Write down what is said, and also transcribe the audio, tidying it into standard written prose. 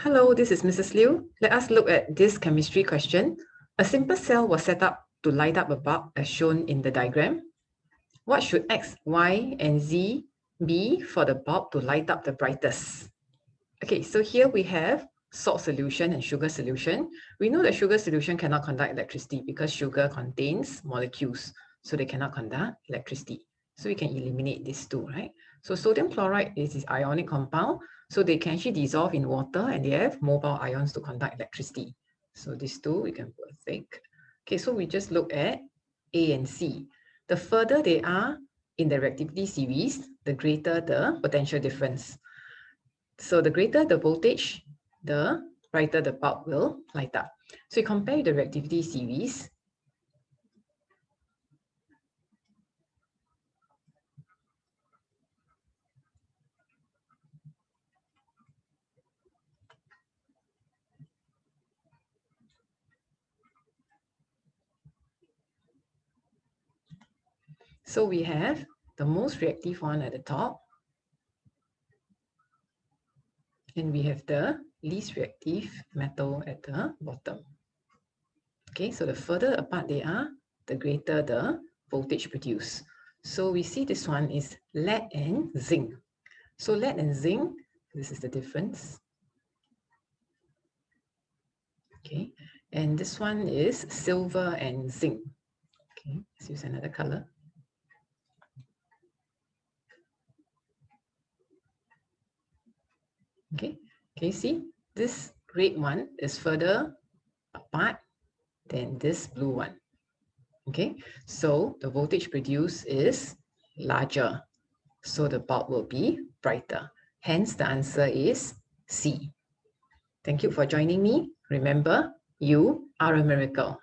Hello, this is Mrs. Liu. Let us look at this chemistry question. A simple cell was set up to light up a bulb as shown in the diagram. What should X, Y, and Z be for the bulb to light up the brightest? Okay, so here we have salt solution and sugar solution. We know that sugar solution cannot conduct electricity because sugar contains molecules, so they cannot conduct electricity. So we can eliminate these two, right? So sodium chloride is this ionic compound, so they can actually dissolve in water and they have mobile ions to conduct electricity. So these two we can put a thick. Okay, so we just look at A and C. The further they are in the reactivity series, the greater the potential difference. So the greater the voltage, the brighter the bulb will light up. So you compare the reactivity series. So we have the most reactive one at the top, and we have the least reactive metal at the bottom. Okay, so the further apart they are, the greater the voltage produced. So we see this one is lead and zinc. So lead and zinc, this is the difference. Okay, and this one is silver and zinc. Okay, let's use another color. Okay, can you see? This red one is further apart than this blue one. Okay, so the voltage produced is larger. So the bulb will be brighter. Hence, the answer is C. Thank you for joining me. Remember, you are a miracle.